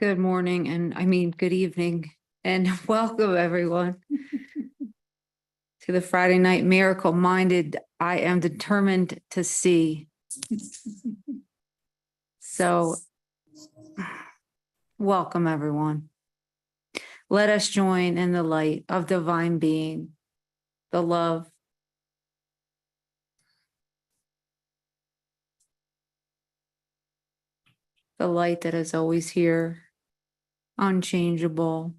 Good morning, and I mean, good evening, and welcome everyone to the Friday Night Miracle Minded. I am determined to see. So, welcome everyone. Let us join in the light of divine being, the love, the light that is always here, unchangeable.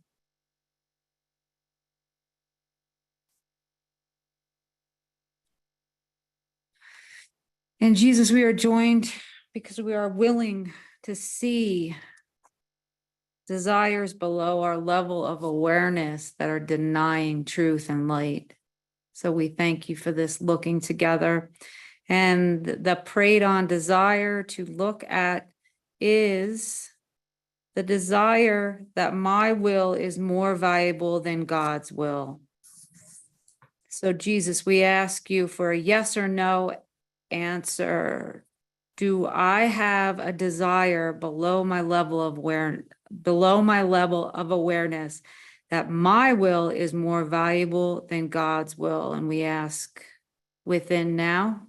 And Jesus, we are joined because we are willing to see desires below our level of awareness that are denying truth and light. So we thank you for this looking together. And the preyed on desire to look at is the desire that my will is more valuable than God's will. So Jesus, we ask you for a yes or no answer. Do I have a desire below my level of awareness that my will is more valuable than God's will? And we ask within now,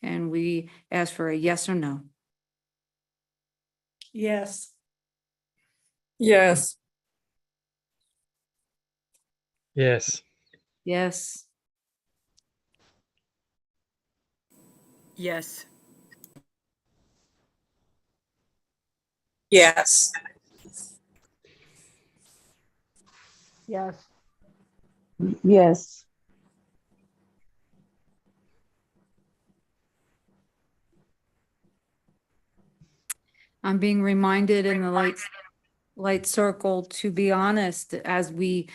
and we ask for a yes or no. Yes. Yes. Yes. Yes. Yes. Yes. Yes. Yes. I'm being reminded in the light circle to be honest as we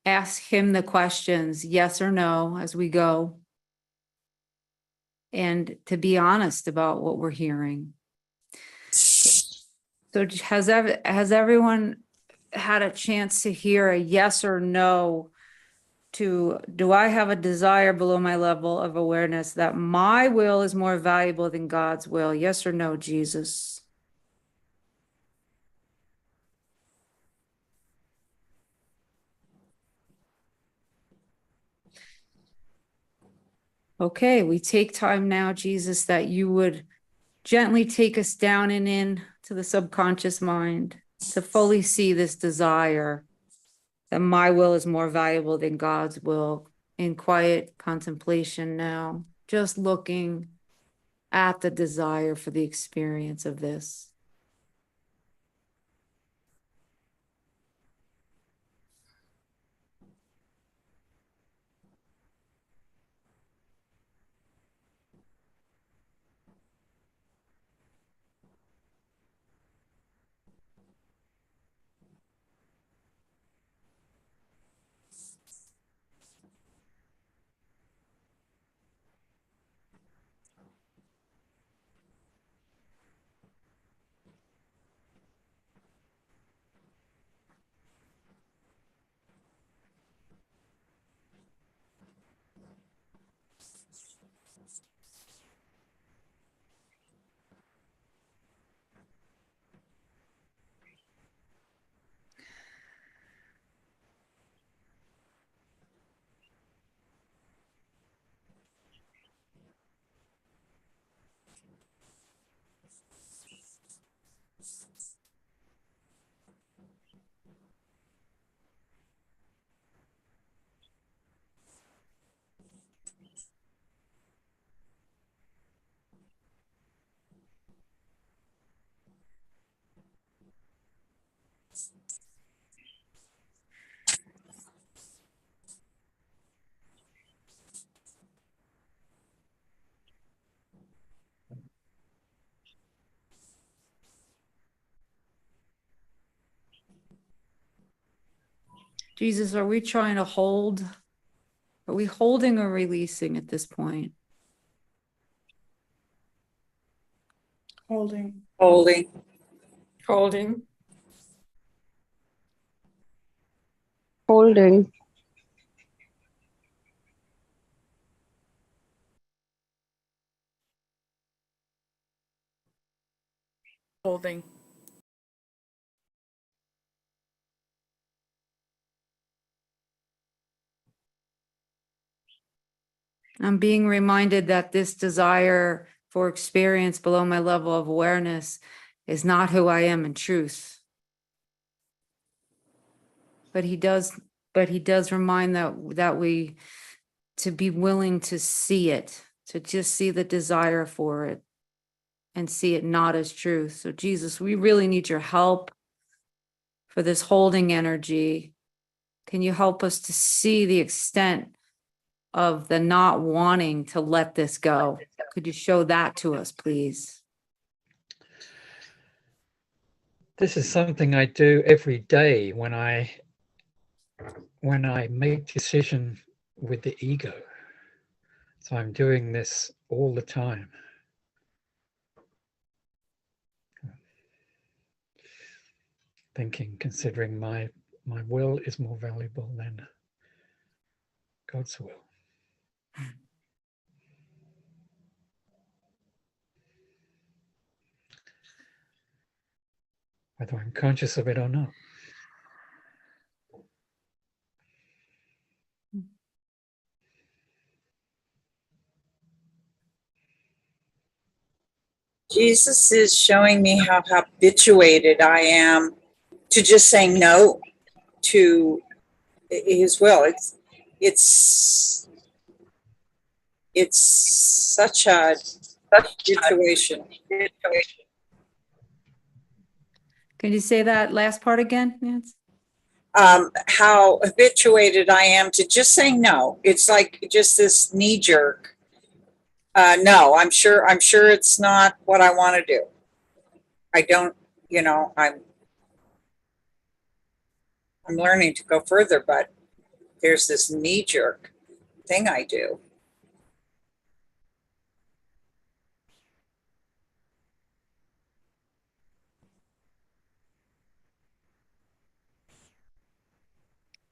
ask him the questions, yes or no, as we go. And to be honest about what we're hearing. So has everyone had a chance to hear a yes or no to, do I have a desire below my level of awareness that my will is more valuable than God's will? Yes or no, Jesus? Okay, we take time now, Jesus, that you would gently take us down and in to the subconscious mind to fully see this desire that my will is more valuable than God's will in quiet contemplation now, just looking at the desire for the experience of this. Jesus, are we trying to hold? Are we holding or releasing at this point? Holding. Holding. Holding. Holding. Holding. I'm being reminded that this desire for experience below my level of awareness is not who I am in truth. But he does remind that we to be willing to see it, to just see the desire for it and see it not as truth. So Jesus, we really need your help for this holding energy. Can you help us to see the extent of the not wanting to let this go? Could you show that to us, please? This is something I do every day when I make decision with the ego. So I'm doing this all the time. Thinking, considering my will is more valuable than God's will. Whether I'm conscious of it or not. Jesus is showing me how habituated I am to just saying no to his will. It's such a situation. Can you say that last part again, Nancy? How habituated I am to just saying no. It's like just this knee jerk. No, I'm sure it's not what I want to do. I don't, I'm learning to go further, but there's this knee jerk thing I do.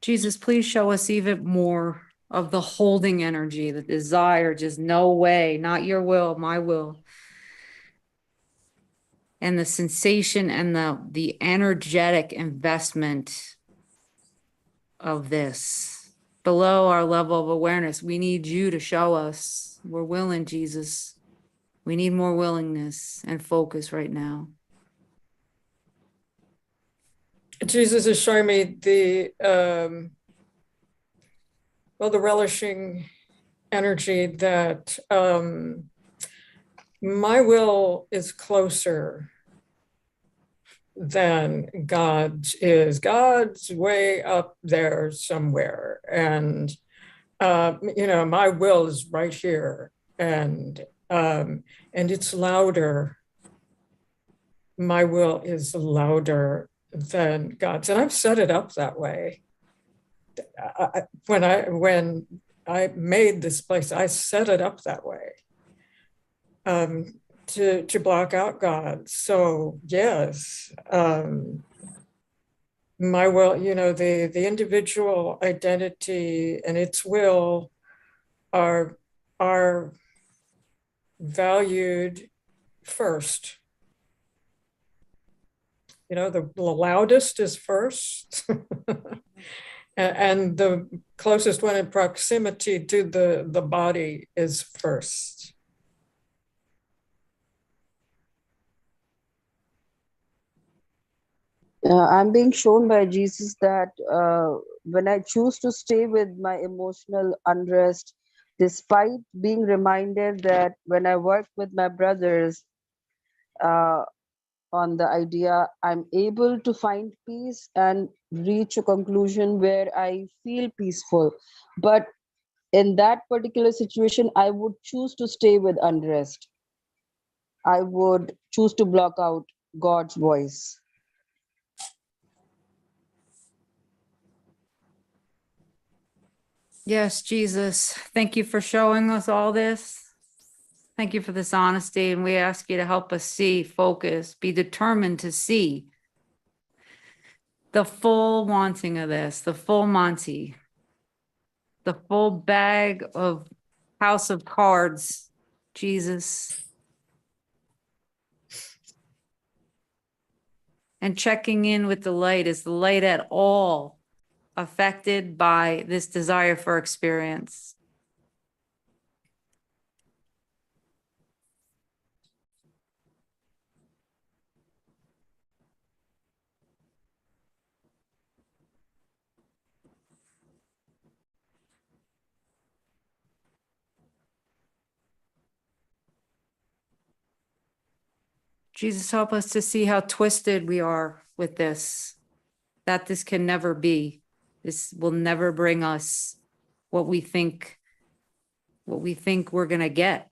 Jesus, please show us even more of the holding energy, the desire, just no way, not your will, my will. And the sensation and the energetic investment of this below our level of awareness. We need you to show us. We're willing, Jesus. We need more willingness and focus right now. Jesus is showing me the relishing energy that my will is closer than God's is. God's way up there somewhere, and my will is right here, and it's louder. My will is louder than God's, and I've set it up that way. When I made this place, I set it up that way to block out God. So yes, my will, the individual identity and its will are valued first. The loudest is first. And the closest one in proximity to the body is first. I'm being shown by Jesus that when I choose to stay with my emotional unrest, despite being reminded that when I work with my brothers on the idea, I'm able to find peace and reach a conclusion where I feel peaceful. But in that particular situation, I would choose to stay with unrest. I would choose to block out God's voice. Yes, Jesus, thank you for showing us all this. Thank you for this honesty, and we ask you to help us see, focus, be determined to see the full wanting of this, the full Monty, the full bag of house of cards, Jesus. And checking in with the light. Is the light at all affected by this desire for experience? Jesus, help us to see how twisted we are with this, that this can never be. This will never bring us what we think we're going to get.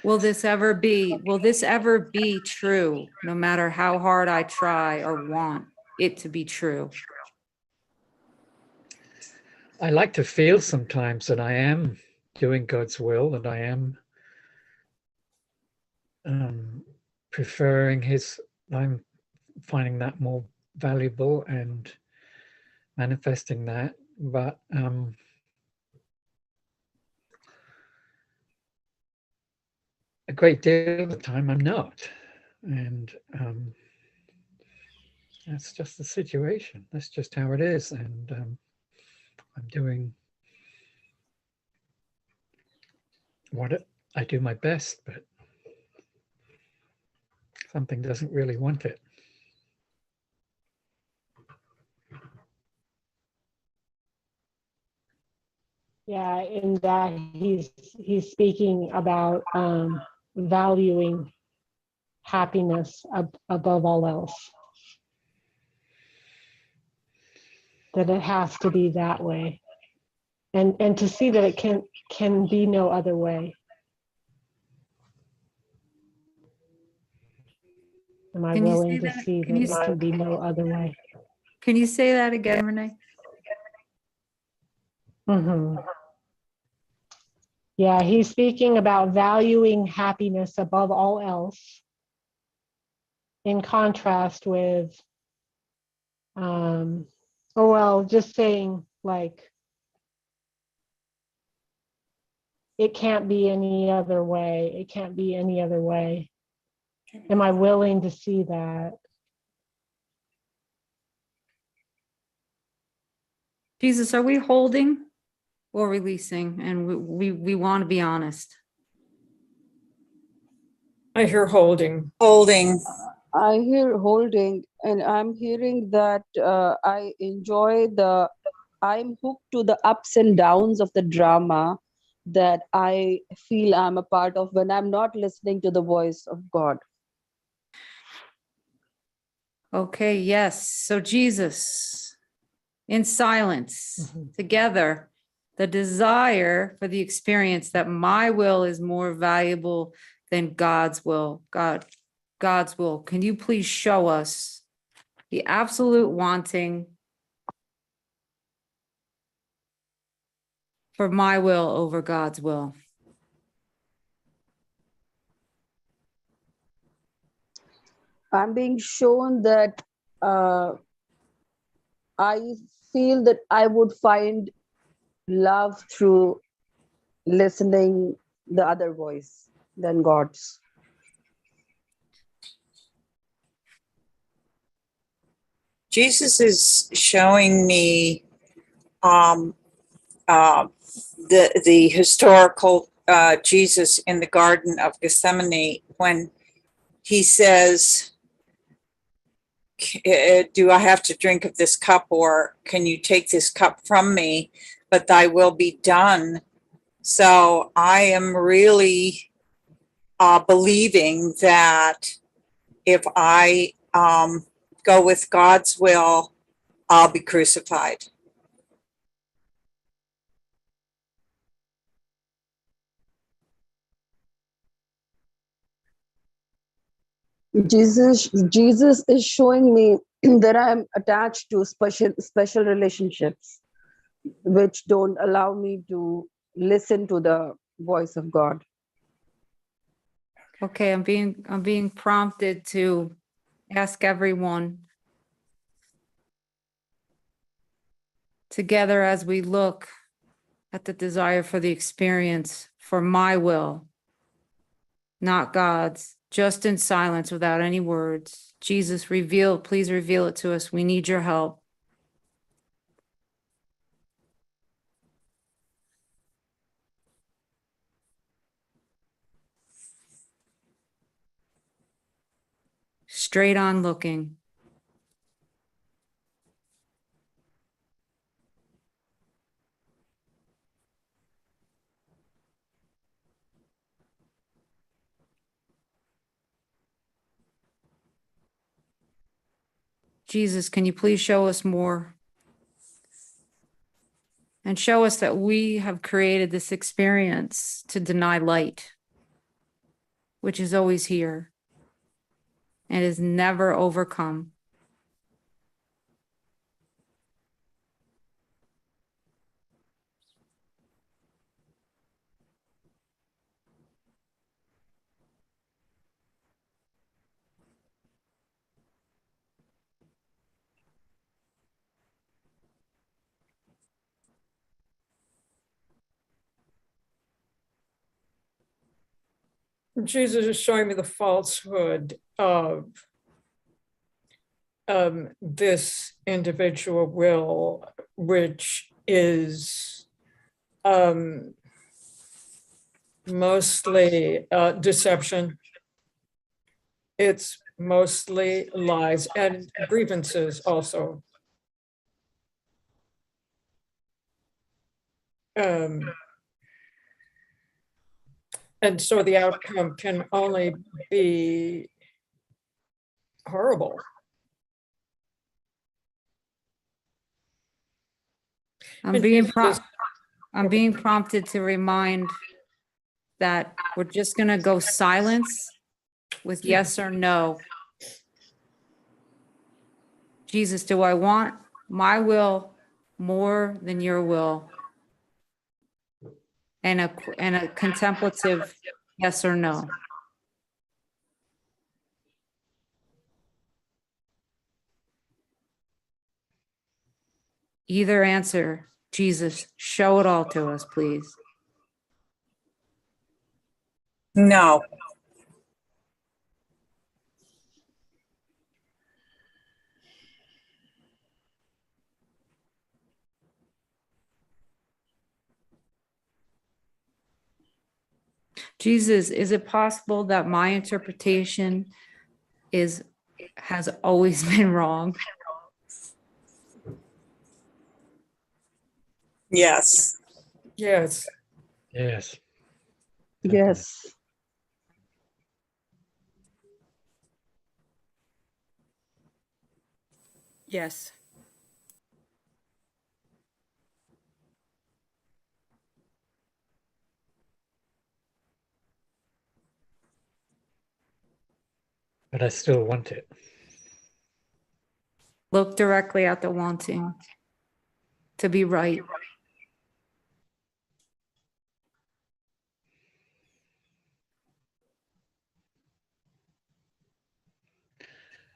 Will this ever be true, no matter how hard I try or want it to be true? I like to feel sometimes that I am doing God's will, and I am preferring his, I'm finding that more valuable and manifesting that. But a great deal of the time I'm not. And that's just the situation. That's just how it is. And I'm doing I do my best, but something doesn't really want it. Yeah, in that he's speaking about valuing happiness above all else. That it has to be that way, and to see that it can be no other way. Am I Can you willing say to that? see that it can be no other way? Can you say that again, Renee? Mm-hmm. Yeah, he's speaking about valuing happiness above all else, in contrast with, just saying like, it can't be any other way. It can't be any other way. Am I willing to see that? Jesus, are we holding or releasing? And we want to be honest. I hear holding. Holding. I hear holding, and I'm hearing that I'm hooked to the ups and downs of the drama that I feel I'm a part of when I'm not listening to the voice of God. Okay, yes. So Jesus, in silence, together, the desire for the experience that my will is more valuable than God's will. God's will. Can you please show us the absolute wanting for my will over God's will? I'm being shown that I feel that I would find love through listening the other voice than God's. Jesus is showing me the historical Jesus in the Garden of Gethsemane when he says, do I have to drink of this cup, or can you take this cup from me, but thy will be done? So I am really believing that if I go with God's will, I'll be crucified. Jesus is showing me that I'm attached to special relationships which don't allow me to listen to the voice of God. Okay, I'm being prompted to ask everyone together as we look at the desire for the experience for my will, not God's. just in silence without any words. Jesus, please reveal it to us. We need your help. Straight on looking. Jesus, can you please show us more? And show us that we have created this experience to deny light, which is always here and is never overcome. Jesus is showing me the falsehood of this individual will, which is mostly deception. It's mostly lies and grievances also. And so the outcome can only be horrible. I'm And being Jesus- prompted to remind that we're just going to go silence with yes or no. Jesus, do I want my will more than your will? And a contemplative yes or no. Either answer. Jesus, show it all to us, please. No. Jesus, is it possible that my interpretation has always been wrong? Yes. Yes. Yes. Yes. Yes. But I still want it. Look directly at the wanting to be right.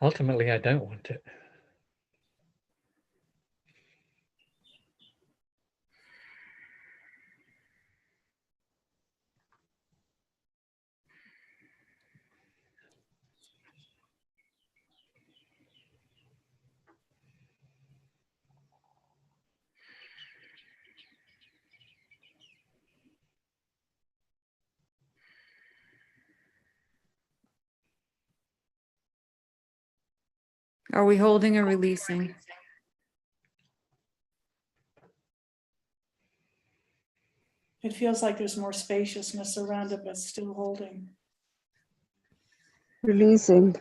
Ultimately, I don't want it. Are we holding or releasing? It feels like there's more spaciousness around it, but still holding. Releasing.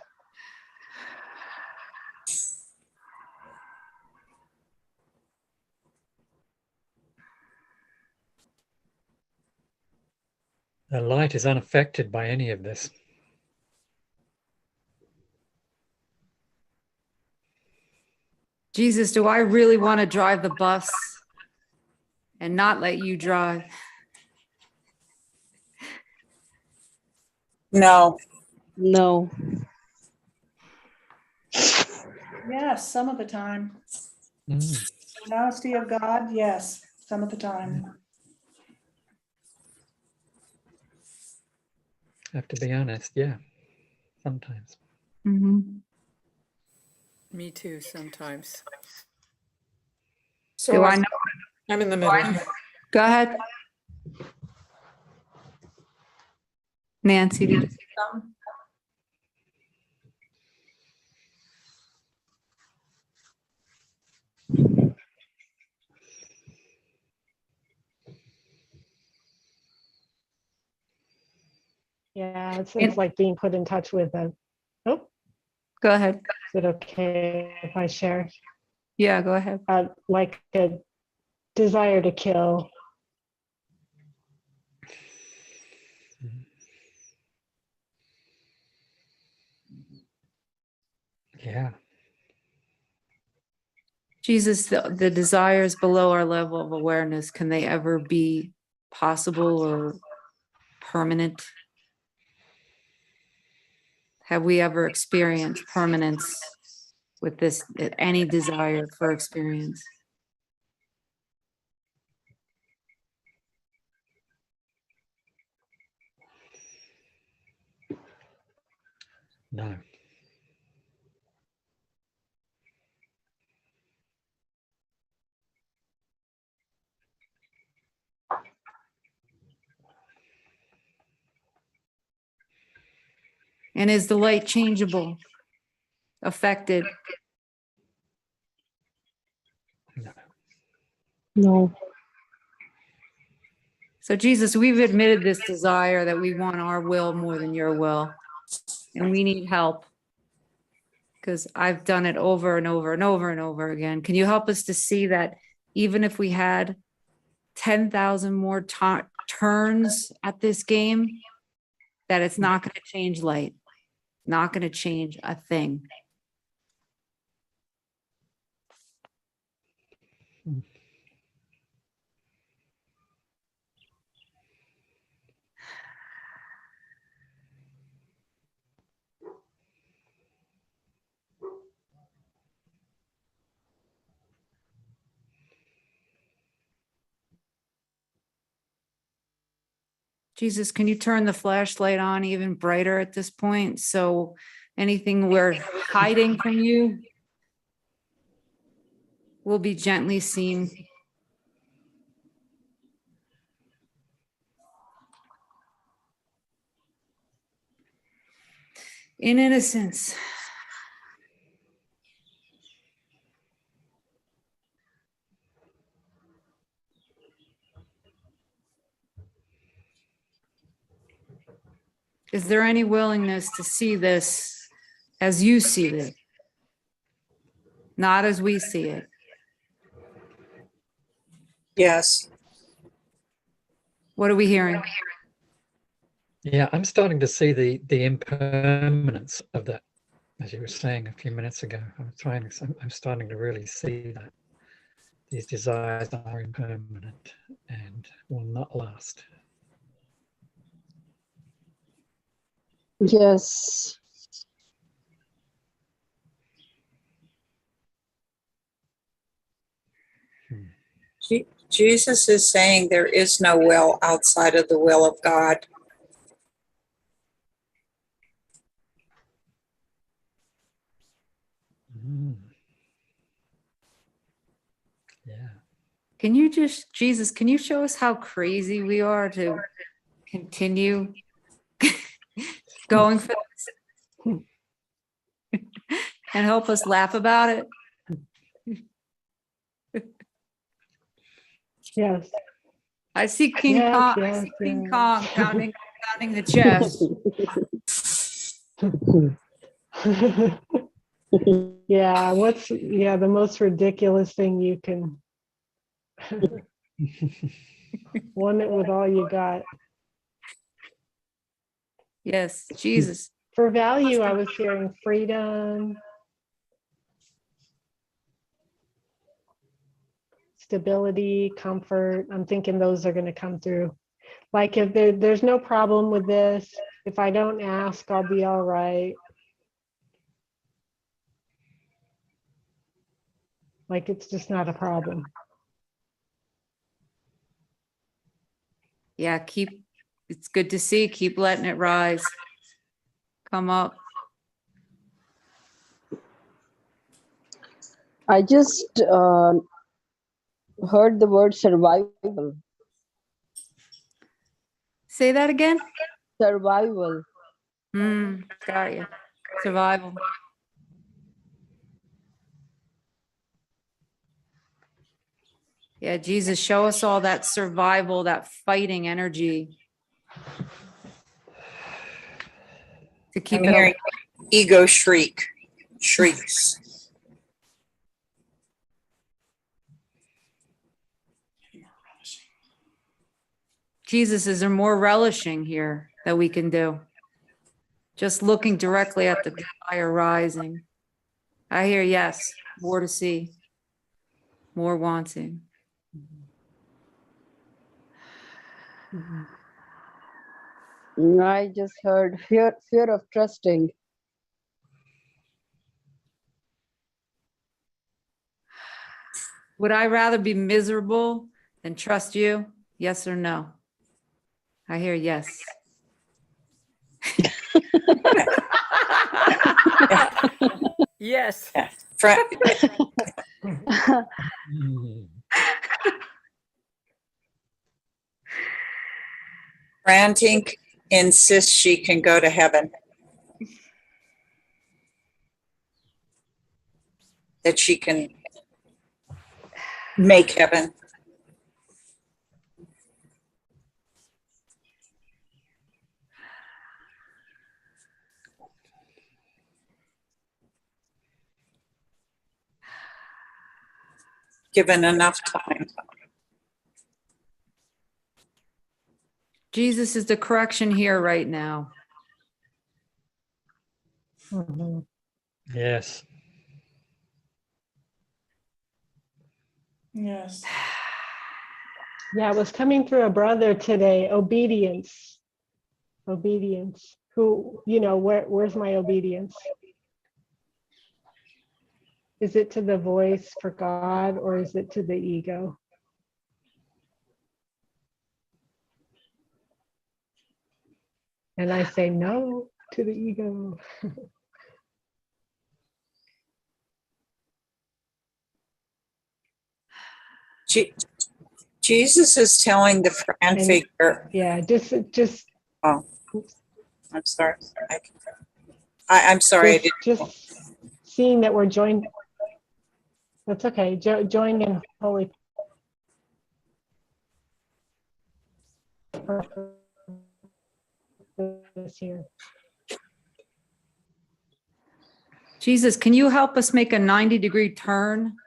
The light is unaffected by any of this. Jesus, do I really want to drive the bus and not let you drive? No. No. Yes, some of the time. Mm. The honesty of God, yes, some of the time. I have to be honest, yeah. sometimes. Mhm. Me too, sometimes. So Do I know? I'm in the middle. Go ahead. Nancy, did you say something? Yeah, it's like being put in touch with a, oh, Go ahead. is it okay if I share? Yeah, go ahead. Like a desire to kill. Yeah. Jesus, the desires below our level of awareness, can they ever be possible or permanent? Have we ever experienced permanence with this, any desire for experience? No. And is the light changeable, affected? No. No. So Jesus, we've admitted this desire that we want our will more than your will, and we need help because I've done it over and over and over and over again. Can you help us to see that even if we had 10,000 more turns at this game, that it's not going to change light, not going to change a thing? Jesus, can you turn the flashlight on even brighter at this point? So anything we're hiding from you will be gently seen. In innocence. Is there any willingness to see this as you see it, not as we see it? Yes. What are we hearing? Yeah, I'm starting to see the impermanence of that, as you were saying a few minutes ago. I'm starting to really see that these desires are impermanent and will not last. Yes. Jesus is saying there is no will outside of the will of God. Mm. Yeah. Can you just, Jesus, can you show us how crazy we are to continue going for this and help us laugh about it? Yes. I see King Yes, Kong, yes, I see King yes. Kong pounding the chest. Yeah, what's the most ridiculous thing you can want it with all you got. Yes, Jesus. For value, I was hearing freedom, stability, comfort. I'm thinking those are going to come through. Like if there's no problem with this, if I don't ask, I'll be all right. Like it's just not a problem. Yeah, it's good to see. Keep letting it rise. Come up. I just heard the word survival. Say that again? Survival. Got you. Survival. Yeah, Jesus, show us all that survival, that fighting energy to keep I'm it hearing ego shrieks. Jesus, is there more relishing here that we can do? Just looking directly at the desire rising. I hear yes, more to see, more wanting. I just heard fear of trusting. Would I rather be miserable than trust you? Yes or no? I hear yes. Yes. Fra- Mm. Brantink insists she can go to heaven. That she can make heaven. Given enough time. Jesus is the correction here right now. Yes. Yes. Yeah, it was coming through a brother today. Obedience. Obedience. Who, where's my obedience? Is it to the voice for God or is it to the ego? And I say no to the ego. Jesus is telling the Fran And- figure. Yeah, just. Oh, I'm sorry. I'm sorry. I didn't. Just seeing that we're joined. That's okay. Joined in holy purpose here. Jesus, can you help us make a 90-degree turn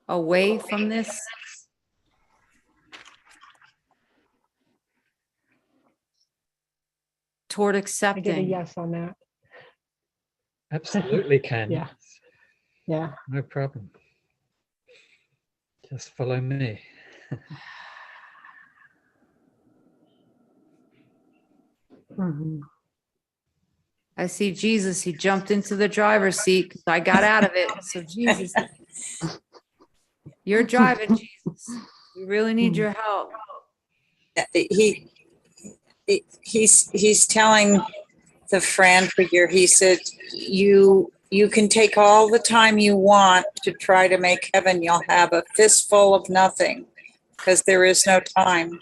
away from this? Toward I get a accepting. yes on that. Absolutely can. Yeah. Yeah. No problem. Just follow me. I see Jesus. He jumped into the driver's seat because I got out of it. So Jesus, you're driving, Jesus. We really need your help. He's telling the Fran figure, he said, you can take all the time you want to try to make heaven. You'll have a fistful of nothing because there is no time.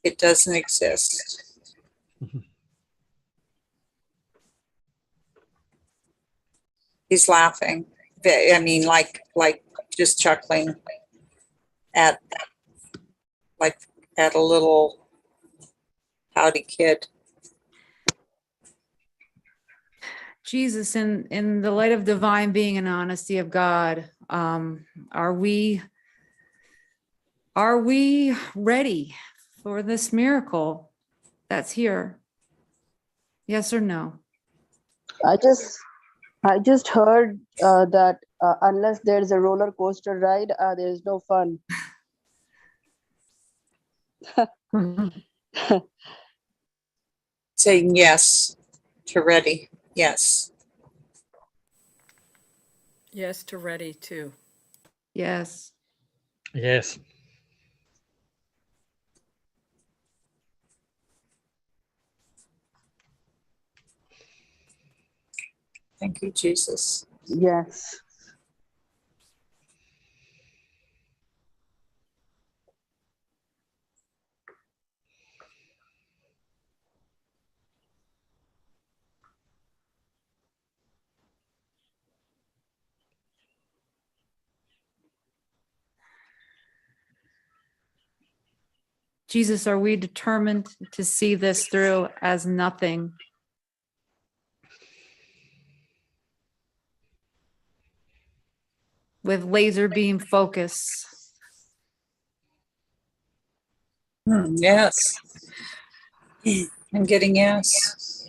It doesn't exist. He's laughing. I mean, like just chuckling at a little pouty kid. Jesus, in the light of divine being and honesty of God, are we ready for this miracle that's here? Yes or no? I just heard that unless there's a roller coaster ride, there's no fun. Saying yes to ready. Yes. Yes to ready too. Yes. Yes. Thank you, Jesus. Yes. Jesus, are we determined to see this through as nothing? With laser beam focus. Yes. I'm getting yes.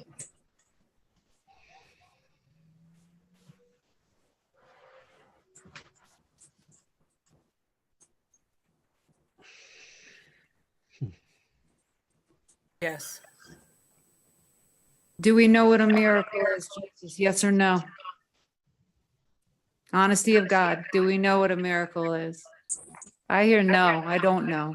Yes. Do we know what a miracle is, Jesus? Yes or no? Honesty of God. Do we know what a miracle is? I hear no. I don't know.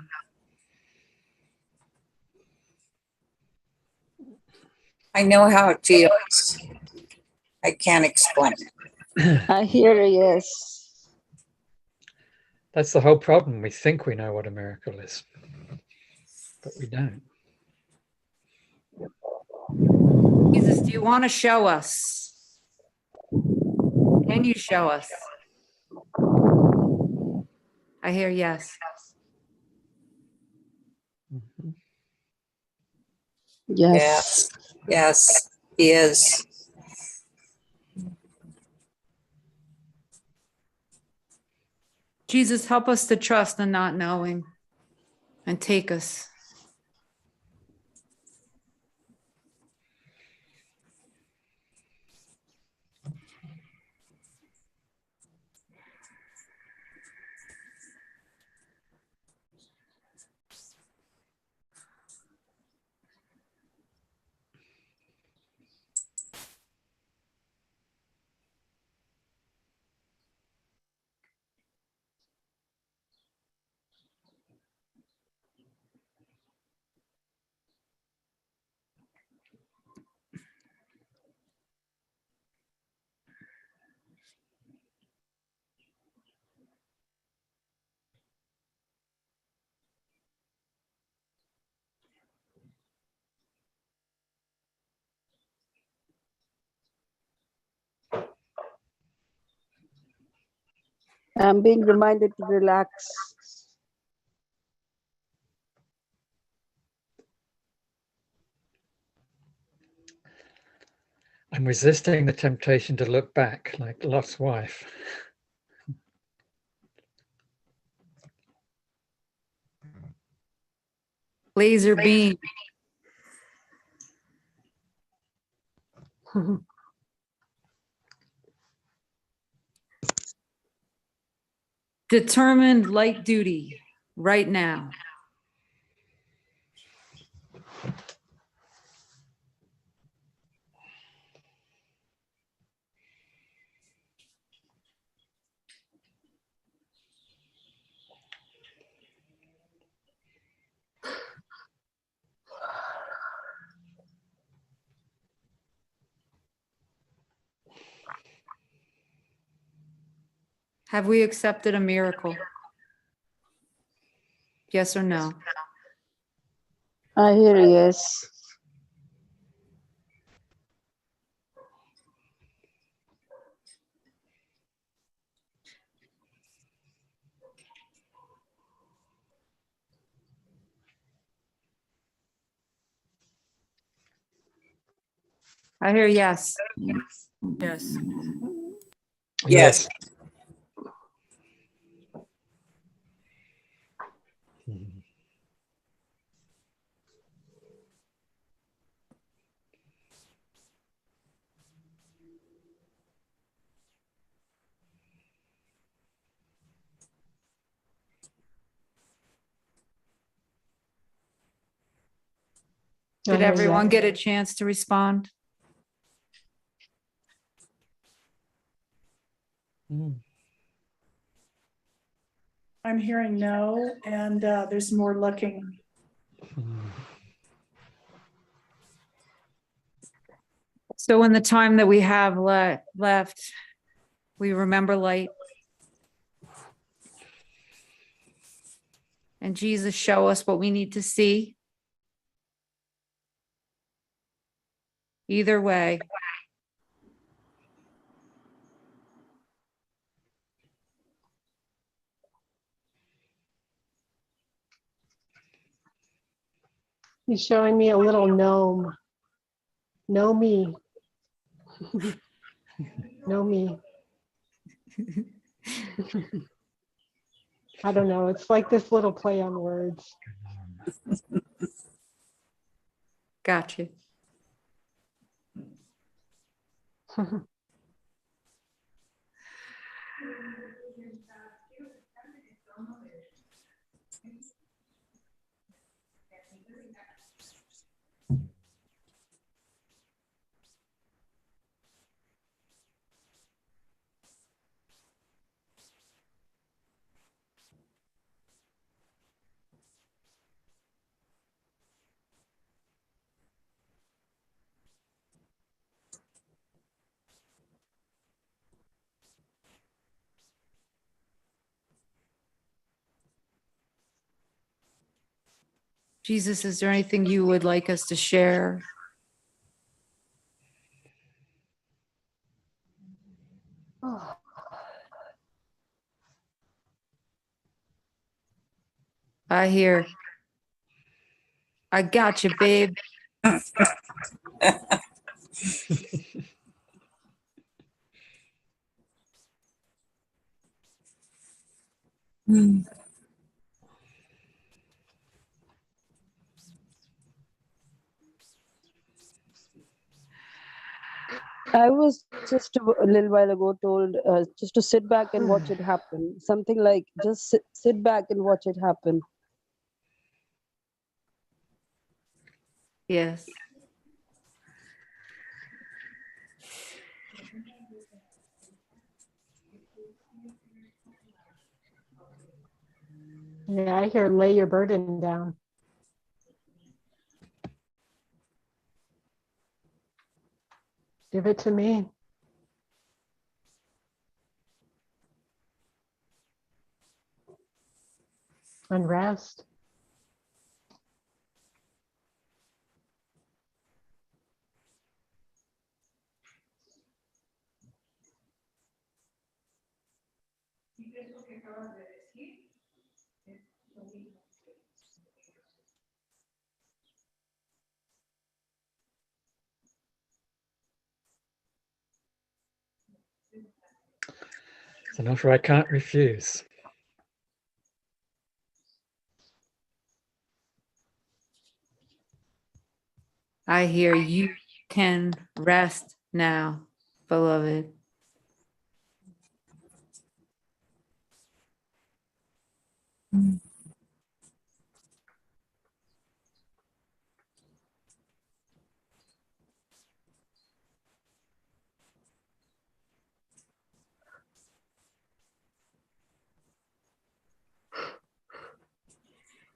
I know how it feels. I can't explain it. I hear a yes. That's the whole problem. We think we know what a miracle is, but we don't. Jesus, do you want to show us? Can you show us? I hear yes. Mhm. Yes. Yes, he is. Jesus, help us to trust in not knowing and take us. I'm being reminded to relax. I'm resisting the temptation to look back like Lot's wife. Laser beam. Determined light duty right now. Have we accepted a miracle? Yes or no? I hear a yes. I hear yes. Yes. Yes. Mhm. Did everyone get a chance to respond? Mm. I'm hearing no, and there's more looking. Mm. So in the time that we have left, We remember light. And Jesus, show us what we need to see. Either way. He's showing me a little gnome. Know me. Know me. I don't know. It's like this little play on words. Gotcha. Jesus, is there anything you would like us to share? I hear. I got you, babe. I was just a little while ago told just to sit back and watch it happen. Something like just sit back and watch it happen. Yes. Yeah, I hear lay your burden down. Give it to me. And rest. It's an offer I can't refuse. I hear you can rest now, beloved.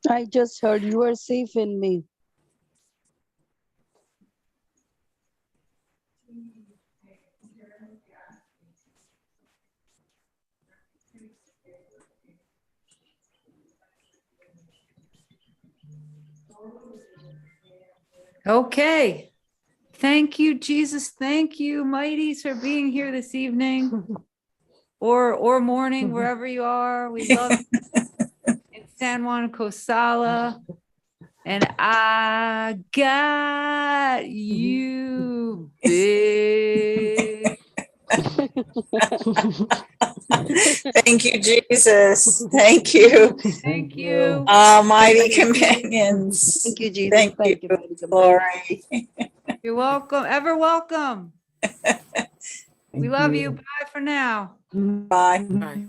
I just heard you are safe in me. Okay. Thank you, Jesus. Thank you, Mighties, for being here this evening or morning, wherever you are. We love you in San Juan Cosala. And I got you, big. Thank you, Jesus. Thank you, Thank you. mighty companions. Thank you, Jesus. Thank you, Thank you, mighty companion. Lori. You're welcome. Ever welcome. We love you. Bye for now. Bye. Bye.